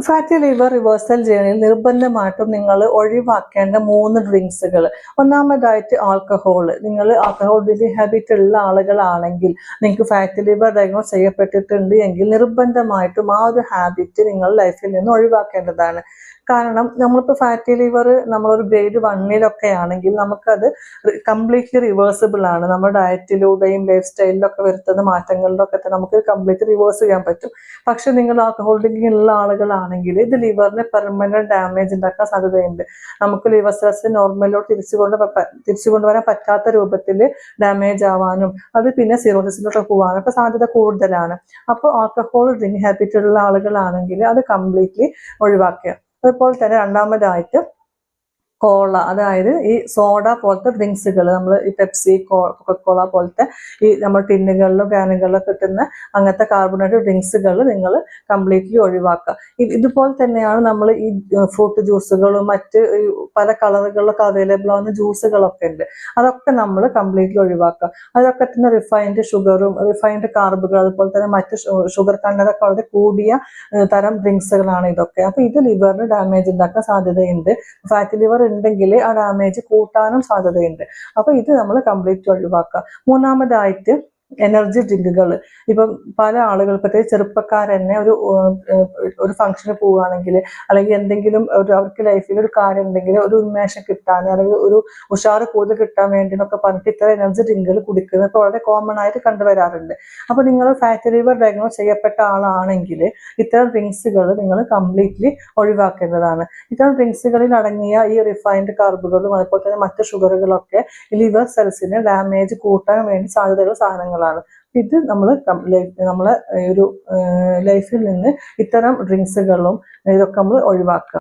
Fatty liver reversal ജേണിയിൽ നിർബന്ധമായിട്ടും നിങ്ങൾ ഒഴിവാക്കേണ്ട 3 ഡ്രിങ്ക്സുകൾ. ഒന്നാമതായിട്ട് ആൽക്കഹോൾ. നിങ്ങൾ ആൽക്കഹോൾ ഡ്രിങ്കിങ് ഹാബിറ്റ് ഉള്ള ആളുകളാണെങ്കിൽ, നിങ്ങൾക്ക് ഫാറ്റി ലിവർ ഡയഗ്നോസ് ചെയ്യപ്പെട്ടിട്ടുണ്ട് എങ്കിൽ നിർബന്ധമായിട്ടും ആ ഒരു ഹാബിറ്റ് നിങ്ങൾ ലൈഫിൽ നിന്ന് ഒഴിവാക്കേണ്ടതാണ്. കാരണം നമ്മളിപ്പോൾ ഫാറ്റി ലിവർ നമ്മളൊരു ഗ്രേഡ് 1 ആണെങ്കിൽ നമുക്കത് കംപ്ലീറ്റ്ലി റിവേഴ്സിബിൾ ആണ്. നമ്മുടെ ഡയറ്റിലൂടെയും ലൈഫ് സ്റ്റൈലിലൊക്കെ വരുത്തുന്ന മാറ്റങ്ങളിലൊക്കെ നമുക്ക് കംപ്ലീറ്റ് റിവേഴ്സ് ചെയ്യാൻ പറ്റും. പക്ഷെ നിങ്ങൾ ആൽക്കഹോൾ ഡ്രിങ്കിങ് ഉള്ള ആളുകളാണെങ്കിൽ ഇത് ലിവറിന് പെർമനന്റ് ഡാമേജ് ഉണ്ടാക്കാൻ സാധ്യതയുണ്ട്. നമുക്ക് ലിവർ സെൽസ് നോർമലിലോട്ട് തിരിച്ചു കൊണ്ടുവരാൻ പറ്റാത്ത രൂപത്തിൽ ഡാമേജ് ആവാനും അത് പിന്നെ സിറോസിസിലോട്ട് പോകാനും ഒക്കെ സാധ്യത കൂടുതലാണ്. അപ്പോൾ ആൽക്കഹോൾ ഡ്രിങ്ക് ഹാബിറ്റ് ഉള്ള ആളുകളാണെങ്കിൽ അത് കംപ്ലീറ്റ്ലി ഒഴിവാക്കുക. അതുപോലെ തന്നെ രണ്ടാമതായിട്ട് കോള, അതായത് ഈ സോഡ പോലത്തെ ഡ്രിങ്ക്സുകൾ, നമ്മൾ ഈ പെപ്സി, കൊക്കക്കോള പോലത്തെ ഈ നമ്മൾ ടിന്നുകളിലും ക്യാനുകളിലും കിട്ടുന്ന അങ്ങനത്തെ കാർബണേറ്റഡ് ഡ്രിങ്ക്സുകൾ നിങ്ങൾ കംപ്ലീറ്റ്ലി ഒഴിവാക്കുക. ഇതുപോലെ തന്നെയാണ് നമ്മൾ ഈ ഫ്രൂട്ട് ജ്യൂസുകളും മറ്റ് പല കളറുകളിലൊക്കെ അവൈലബിൾ ആവുന്ന ജ്യൂസുകളൊക്കെ ഉണ്ട്. അതൊക്കെ നമ്മൾ കംപ്ലീറ്റ്ലി ഒഴിവാക്കുക. അതൊക്കെ തന്നെ റിഫൈൻഡ് ഷുഗറും റിഫൈൻഡ് കാർബുകൾ, അതുപോലെ തന്നെ മറ്റ് ഷുഗർ കണ്ടതൊക്കെ വളരെ കൂടിയ തരം ഡ്രിങ്ക്സുകളാണ് ഇതൊക്കെ. അപ്പോൾ ഇത് ലിവറിന് ഡാമേജ് ഉണ്ടാക്കാൻ സാധ്യതയുണ്ട്. ഫാറ്റി ലിവർ ഉണ്ടെങ്കിൽ ആ ഡാമേജ് കൂട്ടാനും സാധ്യതയുണ്ട്. അപ്പൊ ഇത് നമ്മൾ കംപ്ലീറ്റ് ഒഴിവാക്കുക. മൂന്നാമതായിട്ട് എനർജി ഡ്രിങ്കുകൾ. ഇപ്പം പല ആളുകൾ പ്രത്യേകിച്ച് ചെറുപ്പക്കാർ തന്നെ ഒരു ഫംഗ്ഷന് പോവുകയാണെങ്കിൽ, അല്ലെങ്കിൽ എന്തെങ്കിലും അവർക്ക് ലൈഫിൽ ഒരു കാര്യം ഉണ്ടെങ്കിൽ ഒരു ഉന്മേഷം കിട്ടാൻ, അല്ലെങ്കിൽ ഒരു ഉഷാറ് കൂടുതൽ കിട്ടാൻ വേണ്ടി എന്നൊക്കെ പറഞ്ഞിട്ട് ഇത്തരം എനർജി ഡ്രിങ്കുകൾ കുടിക്കുന്നത് വളരെ കോമൺ ആയിട്ട് കണ്ടുവരാറുണ്ട്. അപ്പൊ നിങ്ങൾ ഫാറ്റി ലിവർ ഡയഗ്നോസ് ചെയ്യപ്പെട്ട ആളാണെങ്കിൽ ഇത്തരം ഡ്രിങ്ക്സുകൾ നിങ്ങൾ കംപ്ലീറ്റ്ലി ഒഴിവാക്കേണ്ടതാണ്. ഇത്തരം ഡ്രിങ്ക്സുകളിൽ അടങ്ങിയ ഈ റിഫൈൻഡ് കാർബുകളും അതുപോലെ തന്നെ മറ്റു ഷുഗറുകളൊക്കെ ലിവർ സെൽസിന് ഡാമേജ് കൂട്ടാൻ വേണ്ടി സാധ്യതയുള്ള സാധനങ്ങളാണ്. ഇത് നമ്മളെ ഒരു ലൈഫിൽ നിന്ന് ഇത്തരം ഡ്രിങ്ക്സുകളും ഇതൊക്കെ നമ്മൾ ഒഴിവാക്കുക.